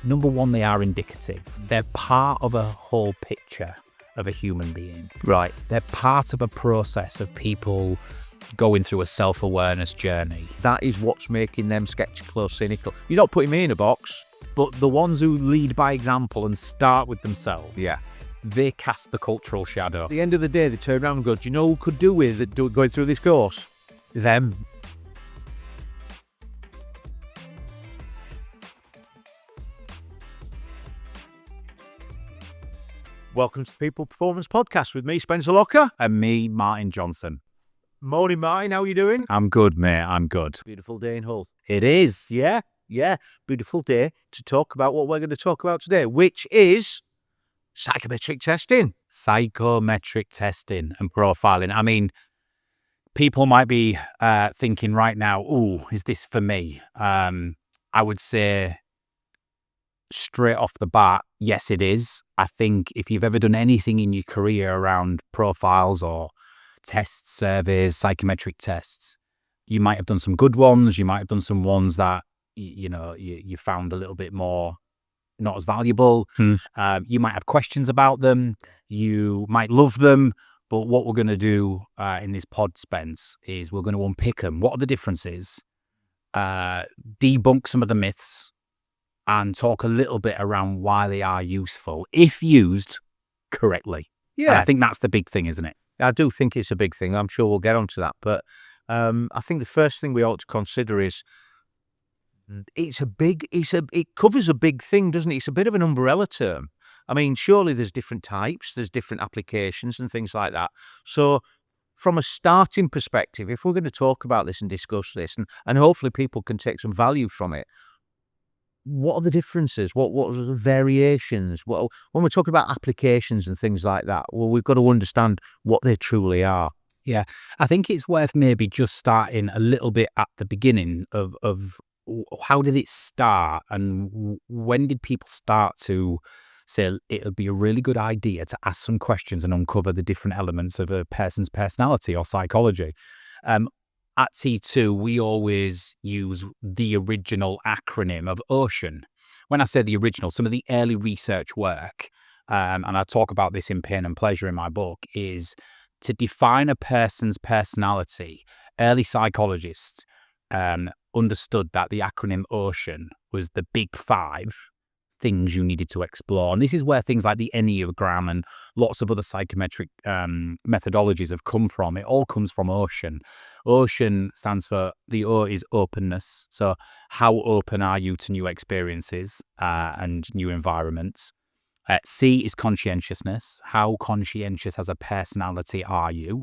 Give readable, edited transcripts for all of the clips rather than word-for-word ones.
Number one, they are indicative. They're part of a whole picture of a human being. Right. They're part of a process of people going through a self-awareness journey. That is what's making them skeptical or cynical. You're not putting me in a box. But the ones who lead by example and start with themselves, Yeah. they cast the cultural shadow. At the end of the day, they turn around and go, do you know who could do with it going through this course? Them. Welcome to the People Performance Podcast with me, Spencer Locker. And me, Martin Johnson. Morning, Martin. How are you doing? I'm good, mate. I'm good. Beautiful day in Hull. It is. Yeah. Beautiful day to talk about what we're going to talk about today, which is psychometric testing. Psychometric testing and profiling. I mean, people might be thinking right now, "Ooh, is this for me?" I would say straight off the bat, yes, it is. I think if you've ever done anything in your career around profiles or tests, surveys, psychometric tests, you might have done some good ones. You might have done some ones that you found a little bit more not as valuable. You might have questions about them. You might love them. But what we're going to do in this pod, Spence, is we're going to unpick them. What are the differences? Debunk some of the myths and talk a little bit around why they are useful if used correctly. Yeah. And I think that's the big thing, isn't it? I do think it's a big thing. I'm sure we'll get onto that. But I think the first thing we ought to consider is it covers a big thing, doesn't it? It's a bit of an umbrella term. I mean, surely there's different types, there's different applications and things like that. So from a starting perspective, if we're going to talk about this and discuss this, and hopefully people can take some value from it, what are the differences? What are the variations? When we're talking about applications and things like that, well, we've got to understand what they truly are. Yeah, I think it's worth maybe just starting a little bit at the beginning of how did it start and when did people start to say it would be a really good idea to ask some questions and uncover the different elements of a person's personality or psychology. At T2, we always use the original acronym of OCEAN. When I say the original, some of the early research work, and I talk about this in Pain and Pleasure in my book, is to define a person's personality. Early psychologists understood that the acronym OCEAN was the big 5 things you needed to explore. And this is where things like the Enneagram and lots of other psychometric methodologies have come from. It all comes from OCEAN. OCEAN stands for, the O is openness. So how open are you to new experiences and new environments? C is conscientiousness. How conscientious as a personality are you?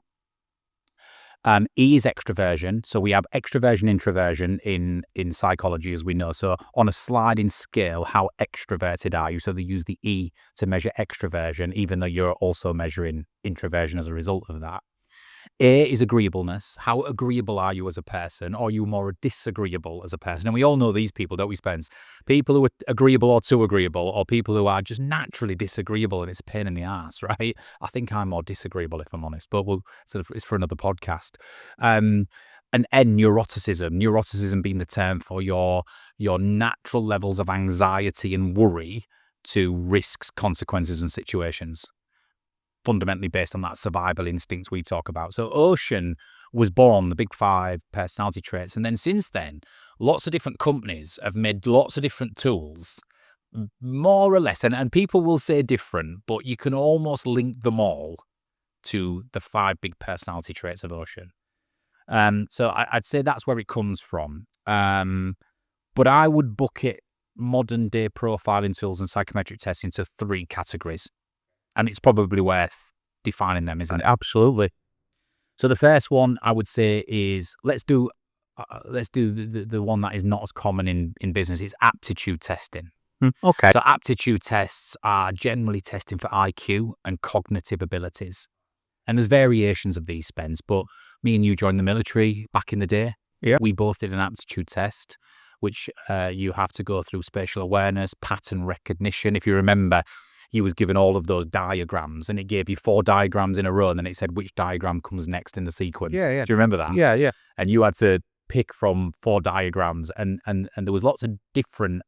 E is extroversion. So we have extroversion, introversion in psychology, as we know. So on a sliding scale, how extroverted are you? So they use the E to measure extroversion, even though you're also measuring introversion as a result of that. A is agreeableness. How agreeable are you as a person? Or are you more disagreeable as a person? And we all know these people, don't we, Spence? People who are agreeable or too agreeable, or people who are just naturally disagreeable and it's a pain in the ass, right? I think I'm more disagreeable, if I'm honest, but it's for another podcast. And N, neuroticism. Neuroticism being the term for your natural levels of anxiety and worry to risks, consequences, and situations. Fundamentally based on that survival instinct we talk about. So OCEAN was born, the big 5 personality traits. And then since then, lots of different companies have made lots of different tools, more or less. And people will say different, but you can almost link them all to the 5 big personality traits of OCEAN. So I'd say that's where it comes from. But I would bucket modern day profiling tools and psychometric testing into 3 categories. And it's probably worth defining them, isn't it? Absolutely. So the first one I would say is let's do the one that is not as common in business. It's aptitude testing. Okay. So aptitude tests are generally testing for IQ and cognitive abilities. And there's variations of these, Spence, but me and you joined the military back in the day. Yeah. We both did an aptitude test, which you have to go through spatial awareness, pattern recognition. If you remember, he was given all of those diagrams and it gave you 4 diagrams in a row and then it said which diagram comes next in the sequence. Yeah, yeah. Do you remember that? Yeah. And you had to pick from 4 diagrams and there was lots of different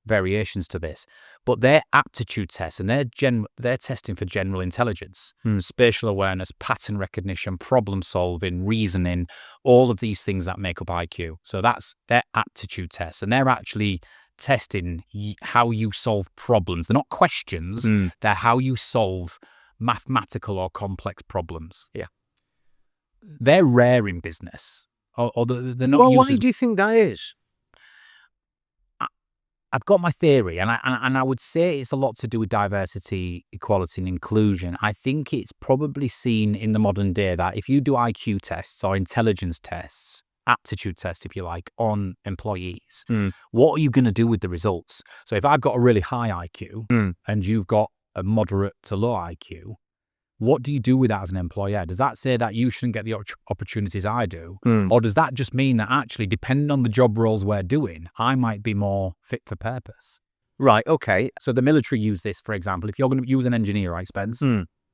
variations to this, but they're aptitude tests, and they're testing for general intelligence, spatial awareness, pattern recognition, problem solving, reasoning, all of these things that make up IQ. So that's their aptitude tests, and they're actually testing how you solve problems. They're not questions; they're how you solve mathematical or complex problems. Yeah. They're rare in business, or they're not Well, used why as. do you think that is? I've got my theory, and I would say it's a lot to do with diversity, equality, and inclusion. I think it's probably seen in the modern day that if you do IQ tests or intelligence tests, aptitude tests, if you like, on employees, what are you going to do with the results? So if I've got a really high IQ and you've got a moderate to low IQ, what do you do with that as an employer? Does that say that you shouldn't get the opportunities I do? Or does that just mean that actually, depending on the job roles we're doing, I might be more fit for purpose? Right, okay. So the military use this, for example. If you're going to use an engineer, right, Spence?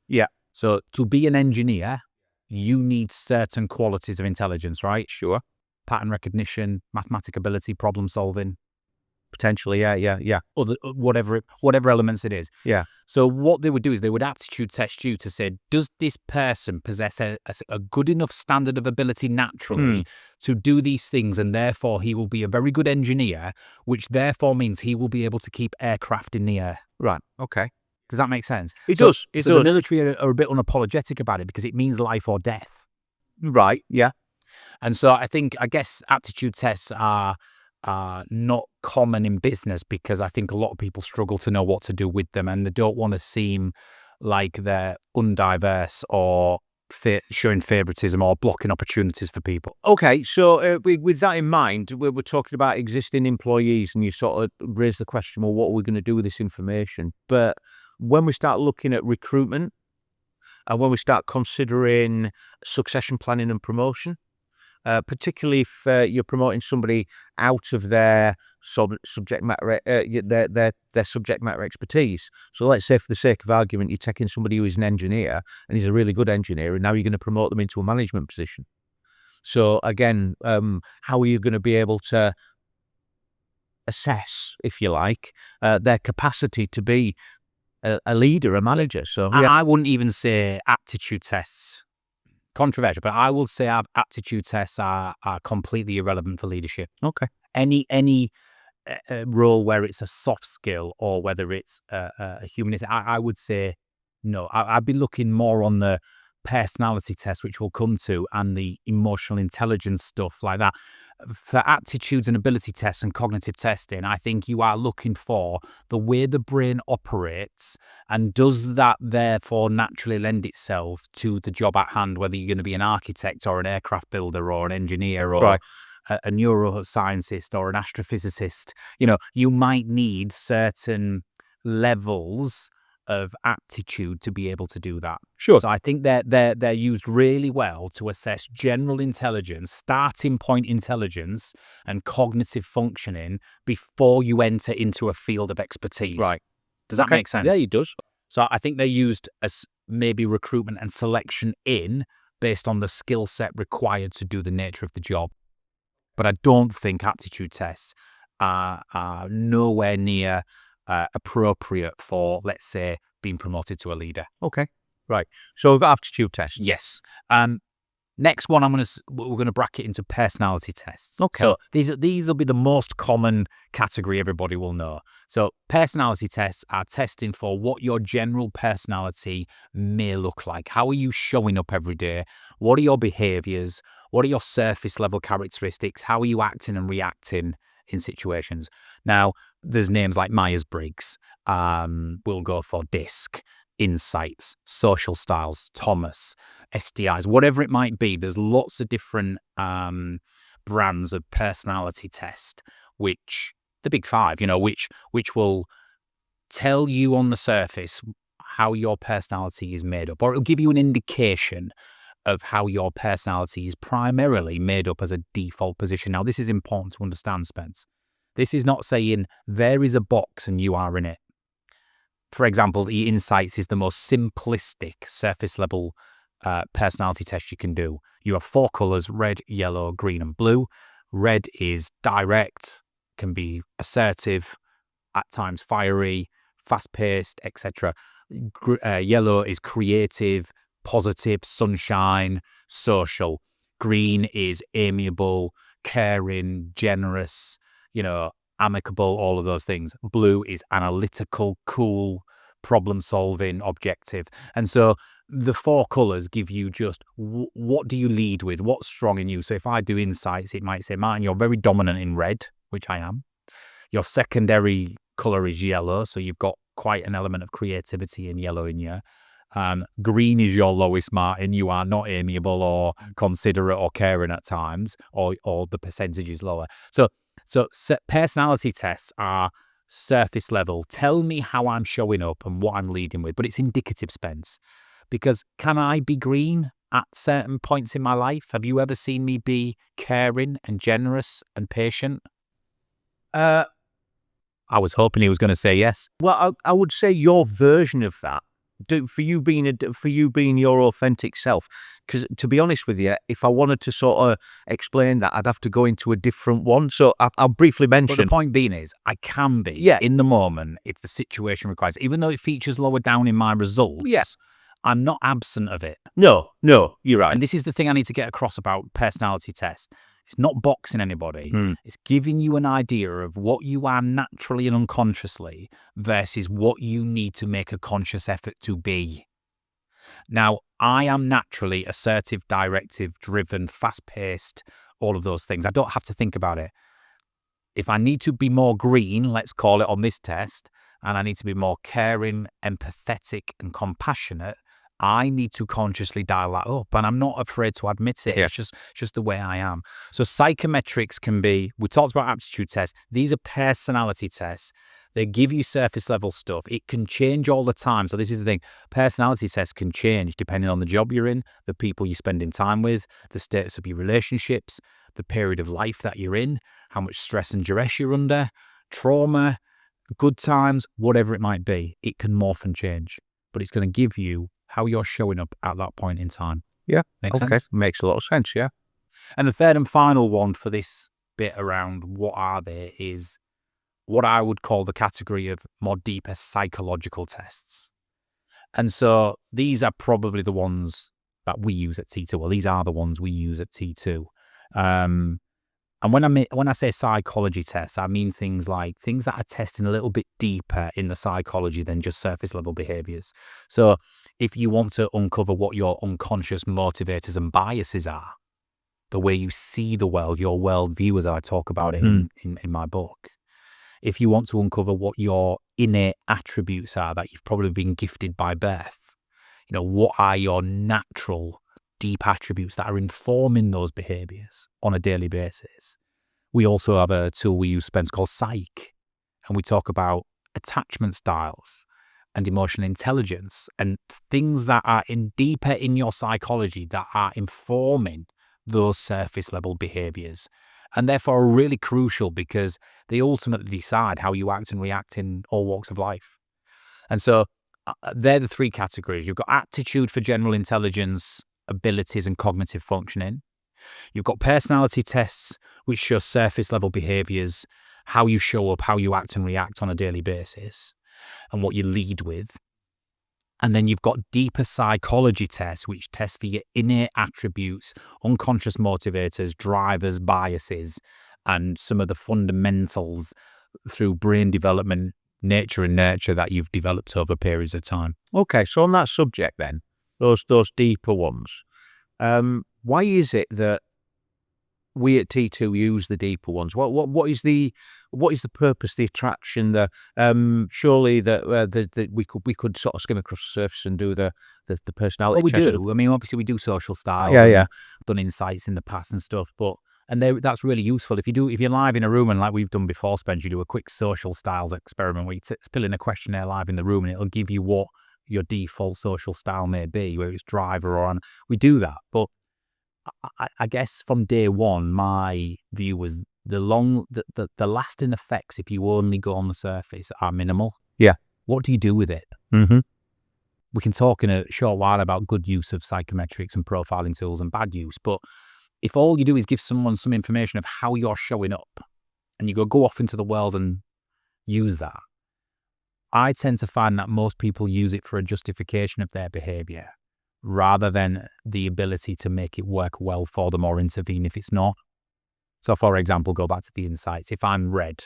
Yeah. So to be an engineer, you need certain qualities of intelligence, right? Sure. Pattern recognition, mathematic ability, problem solving. Potentially, yeah. Other whatever elements it is. Yeah. So what they would do is they would aptitude test you to say, does this person possess a good enough standard of ability naturally to do these things, and therefore he will be a very good engineer, which therefore means he will be able to keep aircraft in the air. Right, okay. Does that make sense? It does. So the military are a bit unapologetic about it because it means life or death. Right, yeah. And so I guess aptitude tests are not common in business because I think a lot of people struggle to know what to do with them, and they don't want to seem like they're undiverse or showing favoritism or blocking opportunities for people. Okay, so with that in mind, we're talking about existing employees, and you sort of raise the question, well, what are we going to do with this information? But when we start looking at recruitment, and when we start considering succession planning and promotion, particularly if you're promoting somebody out of their subject matter, their subject matter expertise. So let's say, for the sake of argument, you're taking somebody who is an engineer and he's a really good engineer, and now you're going to promote them into a management position. So again, how are you going to be able to assess, if you like, their capacity to be a leader, a manager? So yeah. I wouldn't even say aptitude tests. Controversial, but I will say our aptitude tests are completely irrelevant for leadership. Okay. Any role where it's a soft skill or whether it's a humanity, I would say no. I'd be looking more on the personality test, which we'll come to, and the emotional intelligence stuff like that. For aptitudes and ability tests and cognitive testing, I think you are looking for the way the brain operates, and does that therefore naturally lend itself to the job at hand, whether you're going to be an architect or an aircraft builder or an engineer or a neuroscientist or an astrophysicist. You know, you might need certain levels of aptitude to be able to do that. Sure. So I think they're used really well to assess general intelligence, starting point intelligence, and cognitive functioning before you enter into a field of expertise. Right. Does that make sense? Yeah, it does. So I think they're used as maybe recruitment and selection based on the skill set required to do the nature of the job. But I don't think aptitude tests are nowhere near appropriate for, let's say, being promoted to a leader. Okay, right. So we've got aptitude tests. Yes. Next one, we're gonna bracket into personality tests. Okay. So these will be the most common category everybody will know. So personality tests are testing for what your general personality may look like. How are you showing up every day? What are your behaviors? What are your surface level characteristics? How are you acting and reacting in situations? Now, there's names like Myers-Briggs. We'll go for DISC, Insights, Social Styles, Thomas, STIs, whatever it might be. There's lots of different brands of personality test, which the big five, which will tell you on the surface how your personality is made up, or it'll give you an indication of how your personality is primarily made up as a default position. Now, this is important to understand, Spence. This is not saying there is a box and you are in it. For example, the Insights is the most simplistic surface level personality test you can do. You have 4 colors: red, yellow, green, and blue. Red is direct, can be assertive, at times fiery, fast-paced, etc. Yellow is creative, positive, sunshine, social. Green is amiable, caring, generous, amicable, all of those things. Blue is analytical, cool, problem-solving, objective. And so the 4 colours give you just what do you lead with? What's strong in you? So if I do insights, it might say, Martin, you're very dominant in red, which I am. Your secondary colour is yellow, so you've got quite an element of creativity in yellow in you. Green is your lowest, Martin. You are not amiable or considerate or caring at times, or the percentage is lower. So personality tests are surface level. Tell me how I'm showing up and what I'm leading with, but it's indicative, Spence. Because can I be green at certain points in my life? Have you ever seen me be caring and generous and patient? I was hoping he was going to say yes. Well, I would say your version of that, for you being your authentic self. Because to be honest with you, if I wanted to sort of explain that, I'd have to go into a different one. So I'll briefly mention. But the point being is, I can be in the moment if the situation requires it. Even though it features lower down in my results, I'm not absent of it. No, you're right. And this is the thing I need to get across about personality tests. It's not boxing anybody. It's giving you an idea of what you are naturally and unconsciously versus what you need to make a conscious effort to be. Now, I am naturally assertive, directive, driven, fast-paced, all of those things. I don't have to think about it. If I need to be more green, let's call it on this test, and I need to be more caring, empathetic, and compassionate, I need to consciously dial that up, and I'm not afraid to admit it. It's just the way I am. So psychometrics can be, we talked about aptitude tests. These are personality tests. They give you surface level stuff. It can change all the time. So this is the thing. Personality tests can change depending on the job you're in, the people you're spending time with, the status of your relationships, the period of life that you're in, how much stress and duress you're under, trauma, good times, whatever it might be. It can morph and change, but it's going to give you how you're showing up at that point in time. Yeah. Makes sense? Makes a lot of sense, yeah. And the third and final one for this bit around what are they is what I would call the category of more deeper psychological tests. And so these are probably the ones that we use at T2. Well, these are the ones we use at T2. And when I say psychology tests, I mean things that are testing a little bit deeper in the psychology than just surface level behaviors. So if you want to uncover what your unconscious motivators and biases are, the way you see the world, your worldview, as I talk about it in my book. If you want to uncover what your innate attributes are that you've probably been gifted by birth, what are your natural deep attributes that are informing those behaviors on a daily basis. We also have a tool we use, Spence, called Psych, and we talk about attachment styles and emotional intelligence and things that are deeper in your psychology that are informing those surface level behaviors, and therefore are really crucial because they ultimately decide how you act and react in all walks of life. And so they're the 3 categories. You've got aptitude for general intelligence, abilities and cognitive functioning. You've got personality tests, which show surface level behaviors, how you show up, how you act and react on a daily basis, and what you lead with. And then you've got deeper psychology tests, which test for your innate attributes, unconscious motivators, drivers, biases, and some of the fundamentals through brain development, nature and nurture that you've developed over periods of time. Okay, so on that subject then, those deeper ones, why is it that we at T2 use the deeper ones? What is the purpose, the attraction? Surely that we could sort of skim across the surface and do the personality. Well, we do. I mean, obviously we do social styles. Yeah. Done insights in the past and stuff, that's really useful. If you're live in a room and like we've done before, Spence, you do a quick social styles experiment where you fill in a questionnaire live in the room and it'll give you what your default social style may be, whether it's driver or on. We do that, but I guess from day one, my view was the lasting effects, if you only go on the surface, are minimal. Yeah. What do you do with it? Mm-hmm. We can talk in a short while about good use of psychometrics and profiling tools and bad use, but if all you do is give someone some information of how you're showing up and you go off into the world and use that. I tend to find that most people use it for a justification of their behavior rather than the ability to make it work well for them or intervene if it's not. So, for example, go back to the insights. If I'm red,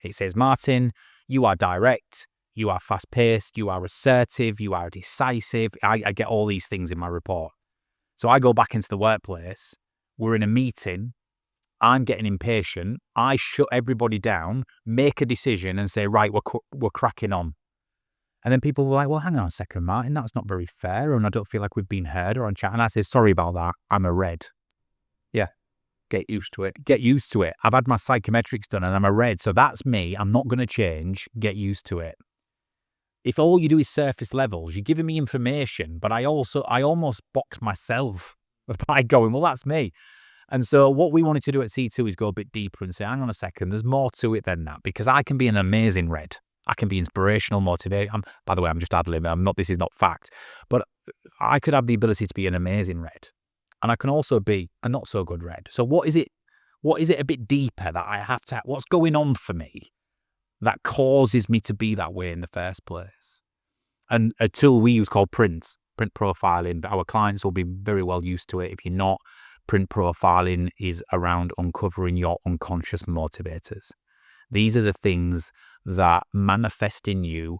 it says, Martin, you are direct, you are fast-paced, you are assertive, you are decisive. I get all these things in my report. So I go back into the workplace, we're in a meeting, I'm getting impatient, I shut everybody down, make a decision and say, right, we're cracking on. And then people were like, well, hang on a second, Martin, that's not very fair, and I don't feel like we've been heard or on chat. And I say, sorry about that, I'm a red. Yeah, get used to it. Get used to it. I've had my psychometrics done and I'm a red, so that's me. I'm not going to change. Get used to it. If all you do is surface levels, you're giving me information, but I almost box myself by going, well, that's me. And so what we wanted to do at C2 is go a bit deeper and say, hang on a second, there's more to it than that, because I can be an amazing red. I can be inspirational, motivating. By the way, I'm just ad-libbing. This is not fact, but I could have the ability to be an amazing red. And I can also be a not so good red. So what is it a bit deeper that I have to, what's going on for me that causes me to be that way in the first place? And a tool we use called print profiling, our clients will be very well used to it. If you're not, print profiling is around uncovering your unconscious motivators. These are the things that manifest in you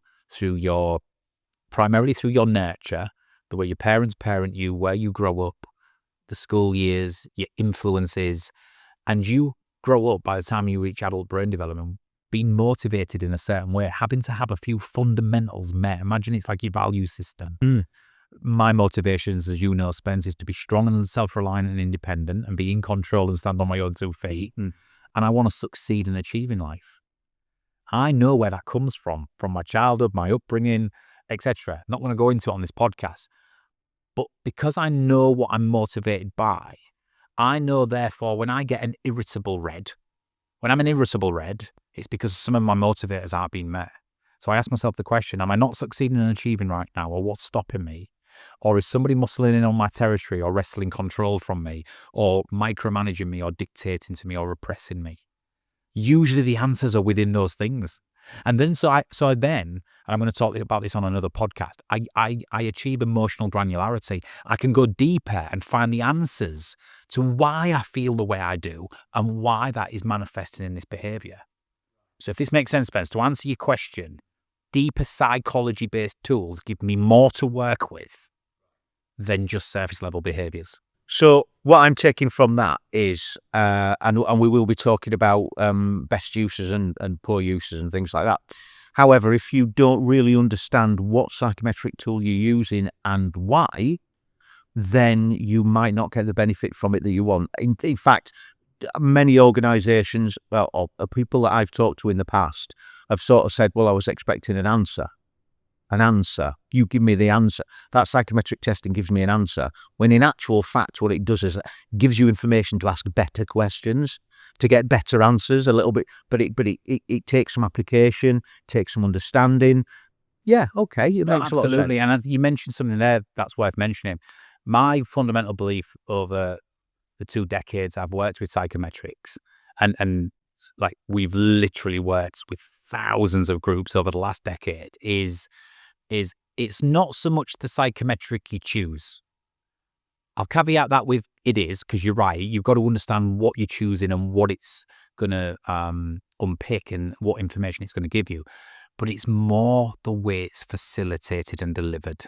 primarily through your nurture, the way your parents parent you, where you grow up, the school years, your influences, and you grow up by the time you reach adult brain development, being motivated in a certain way, having to have a few fundamentals met. Imagine it's like your value system. My motivations, as you know, Spence, is to be strong and self-reliant and independent and be in control and stand on my own 2 feet. And I want to succeed and achieve in life. I know where that comes from my childhood, my upbringing, etc. Not going to go into it on this podcast. But because I know what I'm motivated by, I know, therefore, when I get an irritable red, when I'm an irritable red, it's because some of my motivators aren't being met. So I ask myself the question, am I not succeeding and achieving right now, or what's stopping me? Or is somebody muscling in on my territory or wresting control from me or micromanaging me or dictating to me or oppressing me? Usually the answers are within those things. And then, so then, and I'm going to talk about this on another podcast, I achieve emotional granularity. I can go deeper and find the answers to why I feel the way I do and why that is manifesting in this behavior. So if this makes sense, Spence, to answer your question, deeper psychology-based tools give me more to work with than just surface-level behaviors. So what I'm taking from that is, and we will be talking about best uses and poor uses and things like that. However, if you don't really understand what psychometric tool you're using and why, then you might not get the benefit from it that you want. In fact, many organisations, or people that I've talked to in the past, have sort of said, well, I was expecting an answer. You give me the answer. That psychometric testing gives me an answer. When in actual fact, what it does is it gives you information to ask better questions, to get better answers a little bit. But it takes some application, takes some understanding. Yeah, okay, it makes a lot of sense. Absolutely, and you mentioned something there that's worth mentioning. My fundamental belief over the 2 decades I've worked with psychometrics, and like we've literally worked with thousands of groups over the last decade, is it's not so much the psychometric you choose. I'll caveat that with it is, because you're right, you've got to understand what you're choosing and what it's going to unpick and what information it's going to give you. But it's more the way it's facilitated and delivered.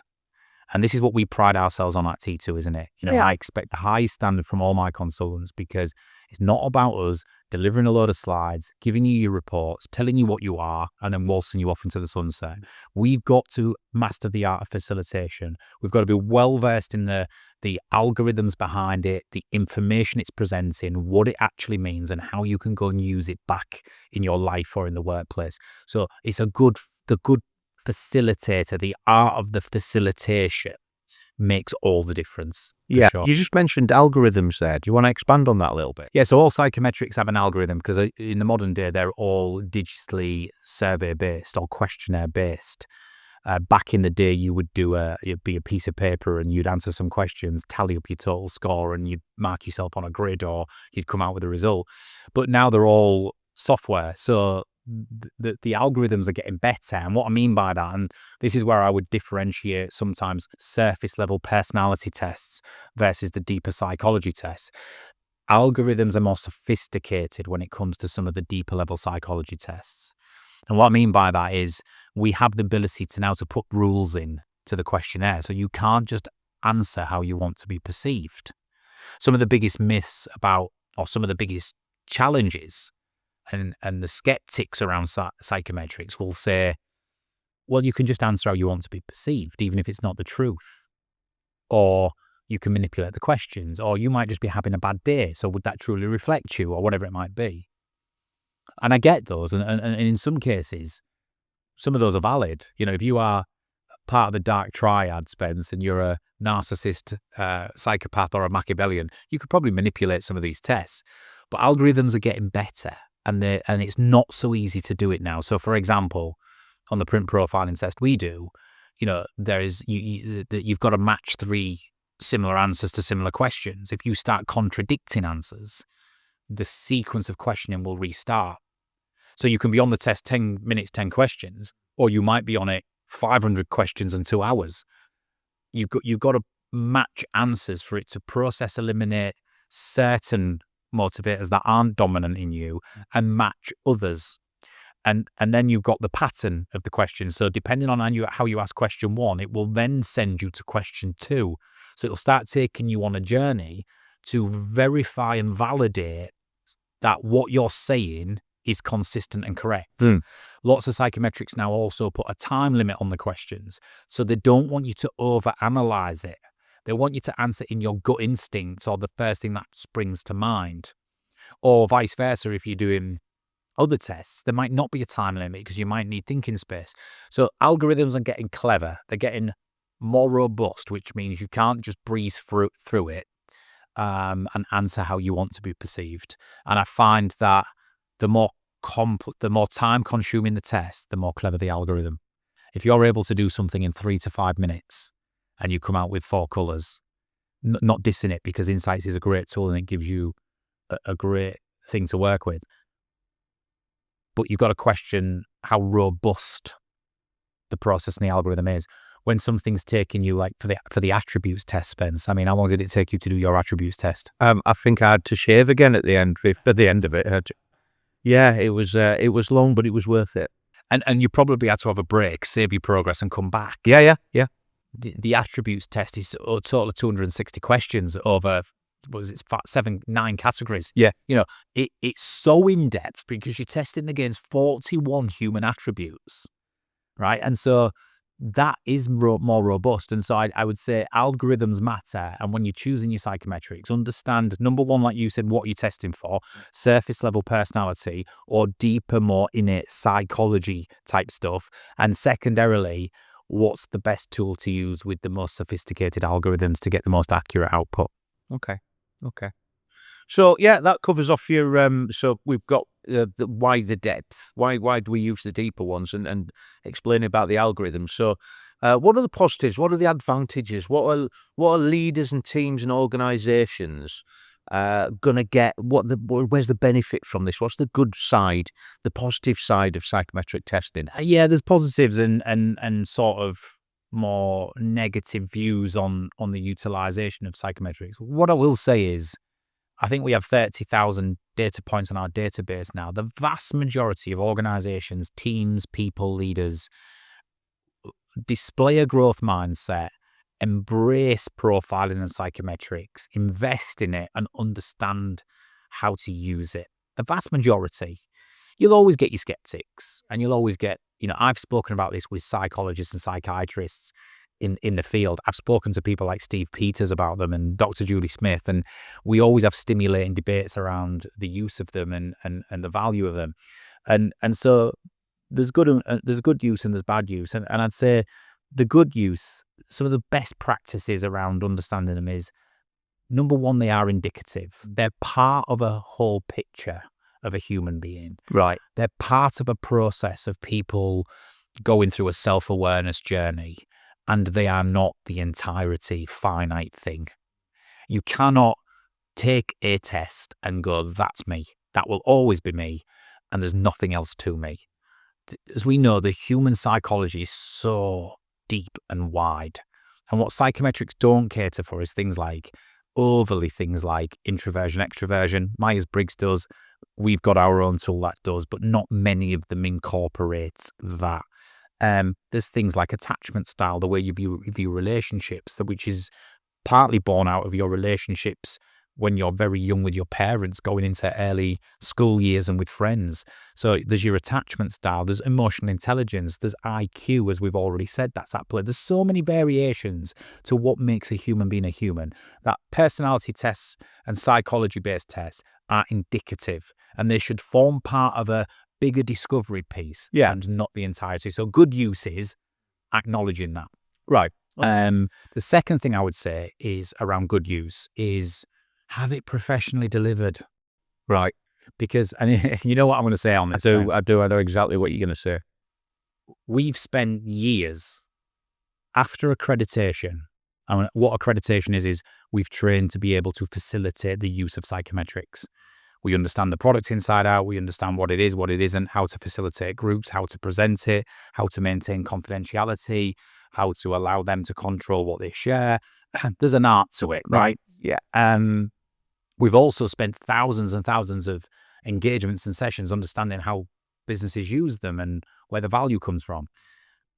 And this is what we pride ourselves on at T2, isn't it? You know, I expect the highest standard from all my consultants, because it's not about us delivering a load of slides, giving you your reports, telling you what you are, and then waltzing you off into the sunset. We've got to master the art of facilitation. We've got to be well-versed in the algorithms behind it, the information it's presenting, what it actually means, and how you can go and use it back in your life or in the workplace. So it's the good facilitator, the art of the facilitation makes all the difference. Yeah, sure. You just mentioned algorithms there. Do you want to expand on that a little bit? Yeah, so all psychometrics have an algorithm, because in the modern day, they're all digitally survey-based or questionnaire-based. Back in the day, you would it'd be a piece of paper and you'd answer some questions, tally up your total score, and you'd mark yourself on a grid, or you'd come out with a result. But now they're all software. So the algorithms are getting better. And what I mean by that, and this is where I would differentiate sometimes surface level personality tests versus the deeper psychology tests. Algorithms are more sophisticated when it comes to some of the deeper level psychology tests. And what I mean by that is we have the ability to now to put rules in to the questionnaire. So you can't just answer how you want to be perceived. Some of the biggest myths about, or some of the biggest challenges and the skeptics around psychometrics will say, well, you can just answer how you want to be perceived, even if it's not the truth. Or you can manipulate the questions, or you might just be having a bad day. So would that truly reflect you, or whatever it might be? And I get those. And in some cases, some of those are valid. You know, if you are part of the dark triad, Spence, and you're a narcissist, psychopath, or a Machiavellian, you could probably manipulate some of these tests. But algorithms are getting better, and it's not so easy to do it now. So, for example, on the print profiling test we do, you know, you've got to match 3 similar answers to similar questions. If you start contradicting answers, the sequence of questioning will restart. So you can be on the test 10 minutes, 10 questions, or you might be on it 500 questions and 2 hours. You've got to match answers for it to process, eliminate certain motivators that aren't dominant in you and match others. And then you've got the pattern of the question. So depending on how you ask question 1, it will then send you to question 2. So it'll start taking you on a journey to verify and validate that what you're saying is consistent and correct. Lots of psychometrics now also put a time limit on the questions. So they don't want you to overanalyze it. They want you to answer in your gut instinct or the first thing that springs to mind. Or vice versa, if you're doing other tests, there might not be a time limit because you might need thinking space. So algorithms are getting clever. They're getting more robust, which means you can't just breeze through it and answer how you want to be perceived. And I find that the more time consuming the test, the more clever the algorithm. If you're able to do something in 3 to 5 minutes and you come out with 4 colors, not dissing it, because Insights is a great tool and it gives you a great thing to work with. But you've got to question how robust the process and the algorithm is. When something's taking you, like for the attributes test, Spence, I mean, how long did it take you to do your attributes test? I think I had to shave again at the end of it. Yeah, it was long, but it was worth it. And you probably had to have a break, save your progress, and come back. Yeah. The attributes test is a total of 260 questions over, what was it, 9 categories. Yeah. You know, it's so in-depth because you're testing against 41 human attributes, right? And so that is more robust. And so I would say algorithms matter. And when you're choosing your psychometrics, understand, number one, like you said, what you're testing for, surface level personality or deeper, more innate psychology type stuff. And secondarily, what's the best tool to use with the most sophisticated algorithms to get the most accurate output. Okay. So yeah, that covers off your. So we've got why the depth. Why do we use the deeper ones, and explain about the algorithms. So, what are the positives? What are the advantages? What are leaders and teams and organisations gonna get? Where's the benefit from this? What's the good side, the positive side of psychometric testing? Yeah, there's positives and sort of more negative views on the utilization of psychometrics. What I will say is, I think we have 30,000 data points on our database now. The vast majority of organizations, teams, people, leaders display a growth mindset, embrace profiling and psychometrics, invest in it, and understand how to use it. The vast majority. You'll always get your skeptics, and you'll always get, I've spoken about this with psychologists and psychiatrists in the field. I've spoken to people like Steve Peters about them and Dr. Julie Smith, and we always have stimulating debates around the use of them and the value of them. And so there's good use and there's bad use. And I'd say the good use, some of the best practices around understanding them is, number one, they are indicative. They're part of a whole picture of a human being. Right. They're part of a process of people going through a self-awareness journey, and they are not the entirety finite thing. You cannot take a test and go, that's me. That will always be me. and there's nothing else to me. As we know, the human psychology is so deep and wide. And what psychometrics don't cater for is things like introversion, extroversion. Myers-Briggs does. We've got our own tool that does, but not many of them incorporate that. There's things like attachment style, the way you view relationships, which is partly born out of your relationships when you're very young with your parents, going into early school years and with friends. So there's your attachment style, there's emotional intelligence, there's IQ, as we've already said, that's at play. There's so many variations to what makes a human being a human that personality tests and psychology-based tests are indicative, and they should form part of a bigger discovery piece and not the entirety. So good use is acknowledging that. Right. The second thing I would say is around good use is have it professionally delivered. Right. Because, and you know what I'm going to say on this? I do. I know exactly what you're going to say. We've spent years after accreditation. And what accreditation is we've trained to be able to facilitate the use of psychometrics. We understand the product inside out. We understand what it is, what it isn't, how to facilitate groups, how to present it, how to maintain confidentiality, how to allow them to control what they share. There's an art to it, right? Yeah. We've also spent thousands and thousands of engagements and sessions understanding how businesses use them and where the value comes from.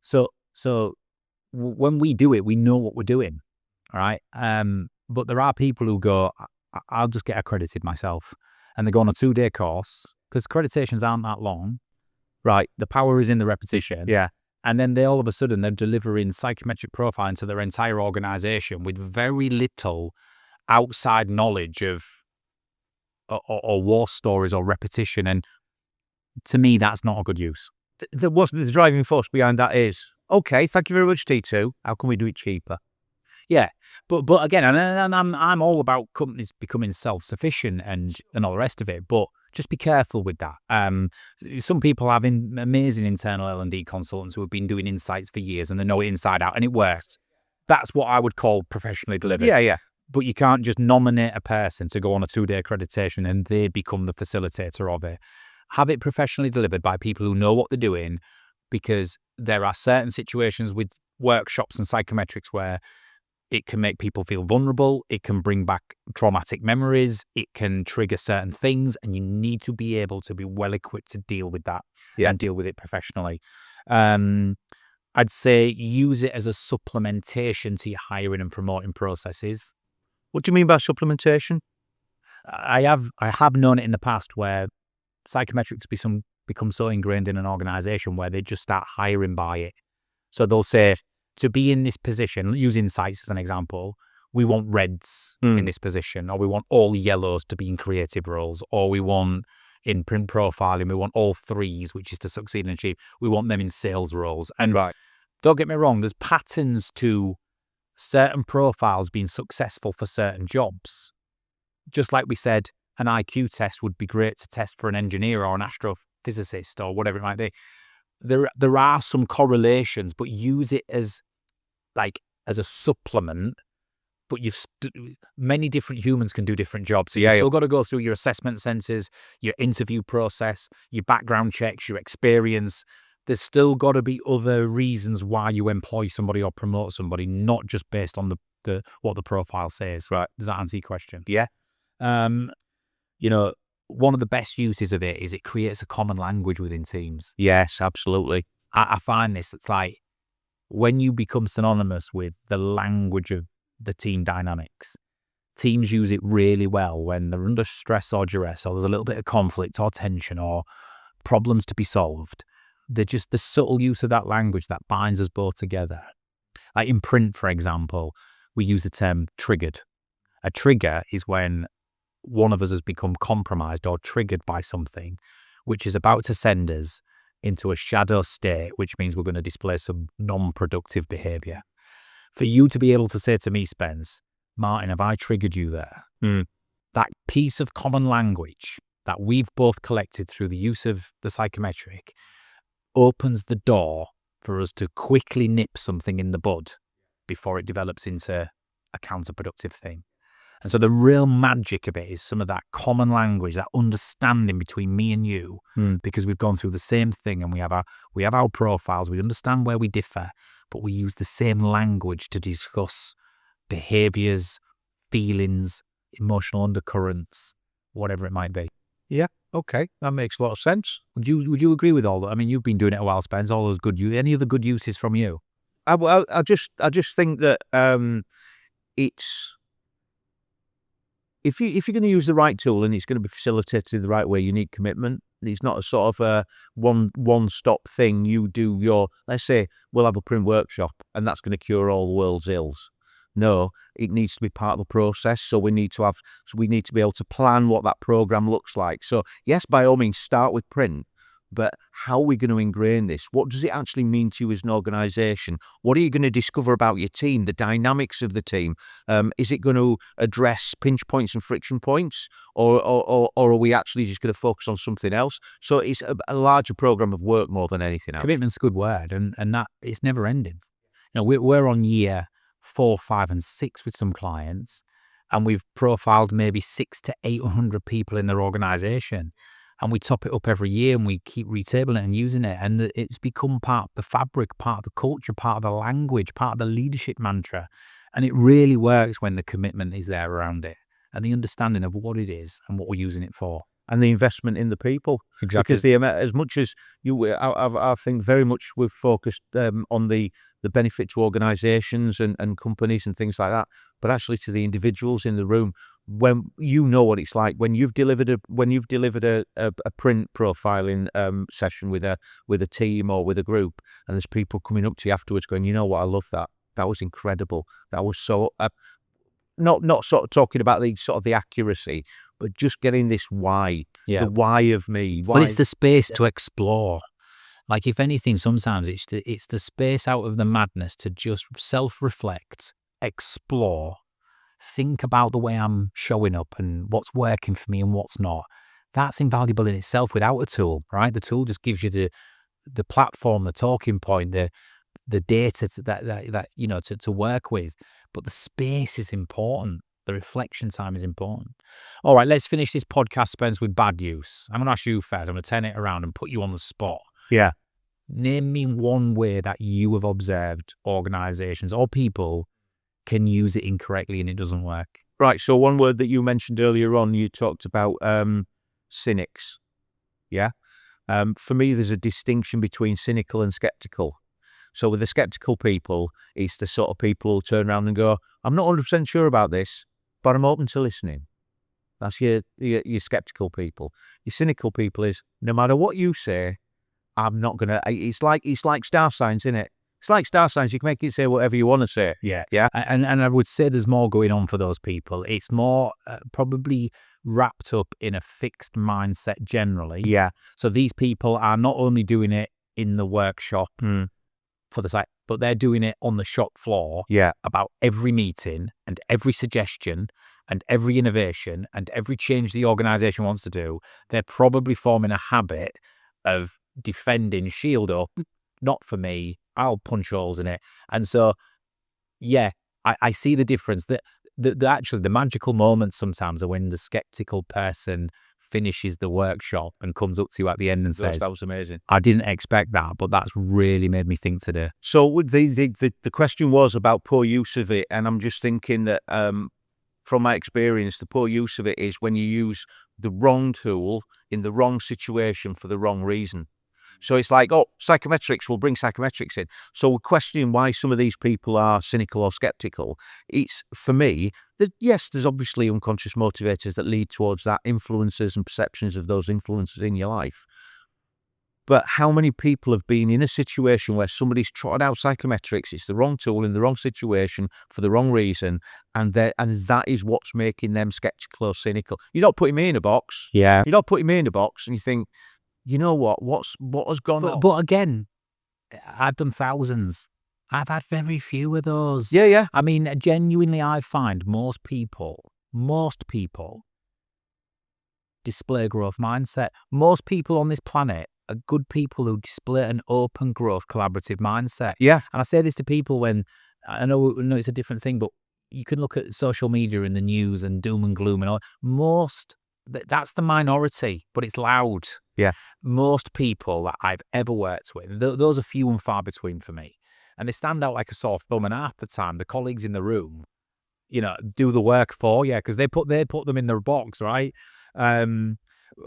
So when we do it, we know what we're doing, all right? But there are people who go, I'll just get accredited myself. And they go on a 2-day course because accreditations aren't that long. Right. The power is in the repetition. Yeah. And then all of a sudden they're delivering psychometric profiling to their entire organization with very little outside knowledge of or war stories or repetition. And to me, that's not a good use. The driving force behind that is, okay, thank you very much, T2. How can we do it cheaper? Yeah. But again, and I'm all about companies becoming self-sufficient and all the rest of it, but just be careful with that. Some people have amazing internal L&D consultants who have been doing insights for years and they know it inside out and it works. That's what I would call professionally delivered. Yeah. But you can't just nominate a person to go on a 2-day accreditation and they become the facilitator of it. Have it professionally delivered by people who know what they're doing, because there are certain situations with workshops and psychometrics where it can make people feel vulnerable. It can bring back traumatic memories. It can trigger certain things, and you need to be able to be well equipped to deal with that and deal with it professionally. I'd say use it as a supplementation to your hiring and promoting processes. What do you mean by supplementation? I have known it in the past where psychometrics become so ingrained in an organization where they just start hiring by it. So they'll say, to be in this position, use insights as an example, we want reds in this position, or we want all yellows to be in creative roles, or we want in print profiling, we want all 3s, which is to succeed and achieve. We want them in sales roles. And don't get me wrong, there's patterns to certain profiles being successful for certain jobs. Just like we said, an IQ test would be great to test for an engineer or an astrophysicist or whatever it might be. There are some correlations, but use it as a supplement. But many different humans can do different jobs. So you've still got to go through your assessment centers, your interview process, your background checks, your experience. There's still got to be other reasons why you employ somebody or promote somebody, not just based on the what the profile says. Right? Does that answer your question? Yeah. One of the best uses of it is it creates a common language within teams. Yes, absolutely. I find this, it's like when you become synonymous with the language of the team dynamics, teams use it really well when they're under stress or duress, or there's a little bit of conflict or tension or problems to be solved. They're just the subtle use of that language that binds us both together. Like in print, for example, we use the term triggered. A trigger is when one of us has become compromised or triggered by something which is about to send us into a shadow state, which means we're going to display some non-productive behavior. For you to be able to say to me, Spence, Martin, have I triggered you there? That piece of common language that we've both collected through the use of the psychometric opens the door for us to quickly nip something in the bud before it develops into a counterproductive thing. And so the real magic of it is some of that common language, that understanding between me and you, because we've gone through the same thing and we have our profiles, we understand where we differ, but we use the same language to discuss behaviors, feelings, emotional undercurrents, whatever it might be. Yeah, okay, that makes a lot of sense. Would you agree with all that? I mean, you've been doing it a while, Spence. All those any other good uses from you? I just think that it's if you're going to use the right tool and it's going to be facilitated the right way, you need commitment. It's not a sort of a one-stop thing. You do let's say we'll have a print workshop and that's going to cure all the world's ills. No, it needs to be part of the process. So we need to be able to plan what that program looks like. So yes, by all means, start with print. But how are we going to ingrain this? What does it actually mean to you as an organisation? What are you going to discover about your team, the dynamics of the team? Is it going to address pinch points and friction points? Or are we actually just going to focus on something else? So it's a larger programme of work more than anything else. Commitment's a good word, and that it's never ending. We're on year 4, 5, and 6 with some clients, and we've profiled maybe 600 to 800 people in their organisation. And we top it up every year and we keep retabling it and using it. And it's become part of the fabric, part of the culture, part of the language, part of the leadership mantra. And it really works when the commitment is there around it and the understanding of what it is and what we're using it for. And the investment in the people. Exactly. Because as much as I think very much we've focused on the benefit to organisations and companies and things like that, but actually to the individuals in the room. When you know what it's like when you've delivered a print profiling session with a team or with a group, and there's people coming up to you afterwards going, you know what, I love that. That was incredible. That was so not sort of talking about the accuracy, but just getting this why, the why of me. Well, it's the space to explore. Like, if anything, sometimes it's the space out of the madness to just self-reflect, explore, think about the way I'm showing up and what's working for me and what's not. That's invaluable in itself without a tool, right? The tool just gives you the platform, the talking point, the data to work with. But the space is important. The reflection time is important. All right, let's finish this podcast, Spence, with bad use. I'm going to ask you first. I'm going to turn it around and put you on the spot. Yeah. Name me one way that you have observed organizations or people can use it incorrectly and it doesn't work. Right. So one word that you mentioned earlier on, you talked about cynics. Yeah. For me, there's a distinction between cynical and skeptical. So with the skeptical people, it's the sort of people who turn around and go, I'm not 100% sure about this, but I'm open to listening. That's your skeptical people. Your cynical people is, no matter what you say, I'm not going to, it's like star signs, isn't it? It's like star signs. You can make it say whatever you want to say. Yeah. And I would say there's more going on for those people. It's more probably wrapped up in a fixed mindset generally. Yeah. So these people are not only doing it in the workshop for the site, but they're doing it on the shop floor. Yeah. About every meeting and every suggestion and every innovation and every change the organization wants to do. They're probably forming a habit of defending, shield up, not for me, I'll punch holes in it. And so, yeah, I see the difference. That actually the magical moments sometimes are when the skeptical person finishes the workshop and comes up to you at the end and says, that was amazing. I didn't expect that, but that's really made me think today. So the question was about poor use of it, and I'm just thinking that from my experience, the poor use of it is when you use the wrong tool in the wrong situation for the wrong reason. So it's like, psychometrics, will bring psychometrics in. So we're questioning why some of these people are cynical or skeptical. It's, for me, yes, there's obviously unconscious motivators that lead towards that, influences and perceptions of those influences in your life. But how many people have been in a situation where somebody's trotted out psychometrics, it's the wrong tool in the wrong situation for the wrong reason, and that is what's making them skeptical or cynical. You're not putting me in a box. Yeah. You're not putting me in a box and you think, you know what has gone on? But again, I've done thousands. I've had very few of those. Yeah. I mean, genuinely, I find most people display a growth mindset. Most people on this planet are good people who display an open growth, collaborative mindset. Yeah. And I say this to people when, I know it's a different thing, but you can look at social media and the news and doom and gloom and all. That's the minority, but it's loud. Yeah. Most people that I've ever worked with, those are few and far between for me. And they stand out like a sore thumb. And half the time, the colleagues in the room, do the work for you because they put them in their box, right? A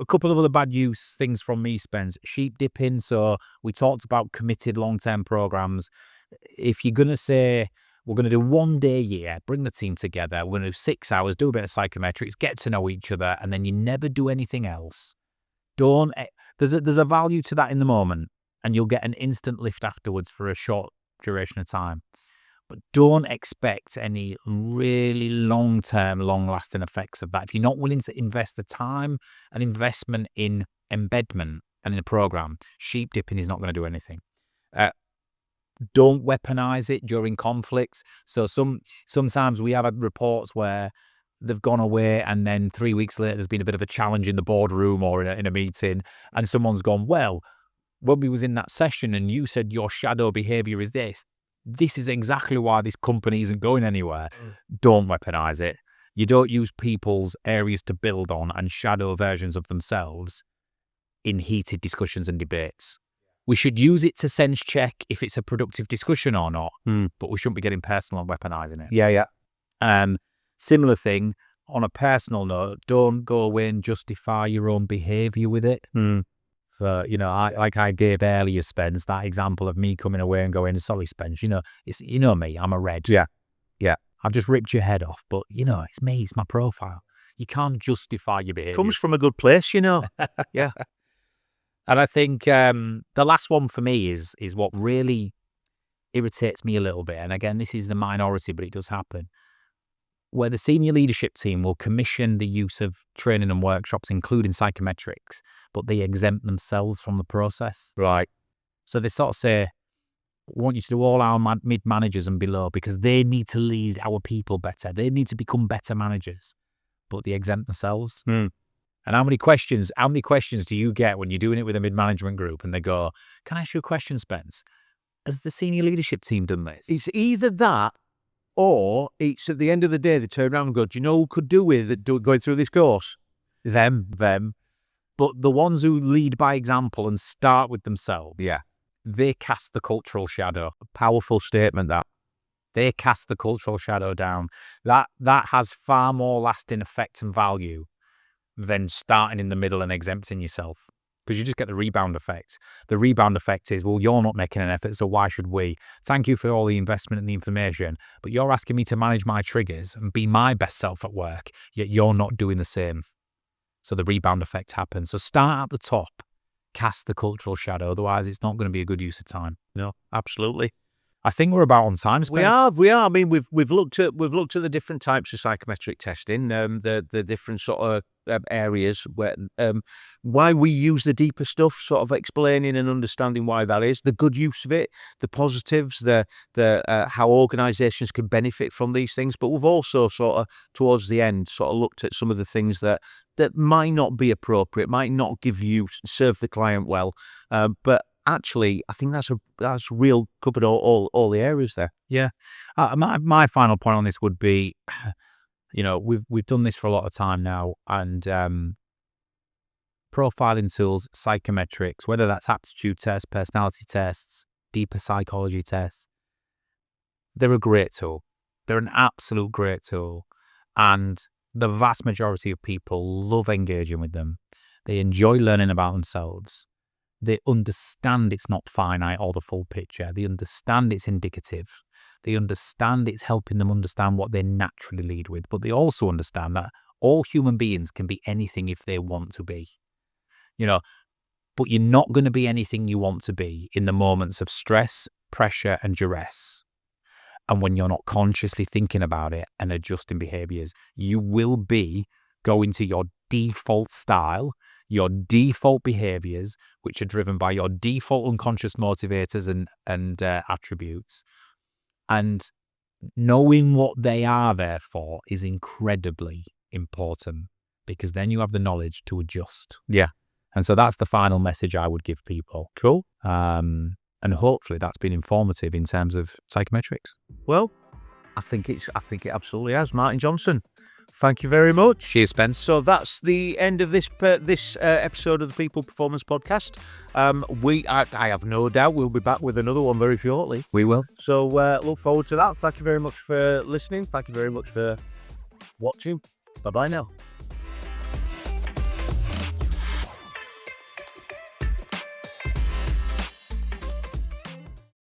couple of other bad use things from me, Spence. Sheep dipping. So we talked about committed long-term programs. If you're going to say, we're going to do 1 day a year, bring the team together, we're going to do 6 hours, do a bit of psychometrics, get to know each other, and then you never do anything else. There's a value to that in the moment, and you'll get an instant lift afterwards for a short duration of time. But don't expect any really long-term, long-lasting effects of that. If you're not willing to invest the time and investment in embedment and in a program, sheep dipping is not going to do anything. Don't weaponize it during conflicts. So sometimes we have had reports where they've gone away and then 3 weeks later there's been a bit of a challenge in the boardroom or in a meeting, and someone's gone, well, when we was in that session and you said your shadow behavior is this is exactly why this company isn't going anywhere. Don't weaponize it. You don't use people's areas to build on and shadow versions of themselves in heated discussions and debates. We should use it to sense check if it's a productive discussion or not, but we shouldn't be getting personal and weaponizing it. Yeah. Similar thing, on a personal note, don't go away and justify your own behavior with it. So, I gave earlier, Spence, that example of me coming away and going, sorry, Spence, it's me, I'm a red. Yeah. I've just ripped your head off, but, it's me, it's my profile. You can't justify your behavior. Comes from a good place, Yeah. And I think the last one for me is what really irritates me a little bit. And again, this is the minority, but it does happen. Where the senior leadership team will commission the use of training and workshops, including psychometrics, but they exempt themselves from the process. Right. So they sort of say, we want you to do all our mid-managers and below because they need to lead our people better. They need to become better managers, but they exempt themselves. And how many questions do you get when you're doing it with a mid-management group and they go, can I ask you a question, Spence? Has the senior leadership team done this? It's either that or it's at the end of the day, they turn around and go, do you know who could do with going through this course? Them. But the ones who lead by example and start with themselves, they cast the cultural shadow. Powerful statement, that. They cast the cultural shadow down. That has far more lasting effect and value than starting in the middle and exempting yourself, because you just get the rebound effect. The rebound effect is, well, you're not making an effort, so why should we? Thank you for all the investment and the information, but you're asking me to manage my triggers and be my best self at work, yet you're not doing the same. So the rebound effect happens. So start at the top, cast the cultural shadow, otherwise it's not going to be a good use of time. No, absolutely. I think we're about on time, Spence. We are. I mean, we've looked at the different types of psychometric testing, the different sort of areas where why we use the deeper stuff, sort of explaining and understanding why that is, the good use of it, the positives, the how organisations can benefit from these things. But we've also sort of towards the end sort of looked at some of the things that might not be appropriate, might not serve the client well, but actually, I think that's real covered all the areas there. Yeah. My final point on this would be, we've done this for a lot of time now, and profiling tools, psychometrics, whether that's aptitude tests, personality tests, deeper psychology tests, they're a great tool. They're an absolute great tool, and the vast majority of people love engaging with them. They enjoy learning about themselves. They understand it's not finite or the full picture. They understand it's indicative. They understand it's helping them understand what they naturally lead with. But they also understand that all human beings can be anything if they want to be. But you're not going to be anything you want to be in the moments of stress, pressure, and duress. And when you're not consciously thinking about it and adjusting behaviors, you will be going to your default style, your default behaviors, which are driven by your default unconscious motivators and attributes. And knowing what they are there for is incredibly important, because then you have the knowledge to adjust. Yeah. And so that's the final message I would give people. Cool. And hopefully that's been informative in terms of psychometrics. Well, I think it absolutely has. Martin Johnson, thank you very much. Cheers, Spence. So that's the end of this episode of the People Performance Podcast. I have no doubt we'll be back with another one very shortly. We will. So look forward to that. Thank you very much for listening. Thank you very much for watching. Bye-bye now.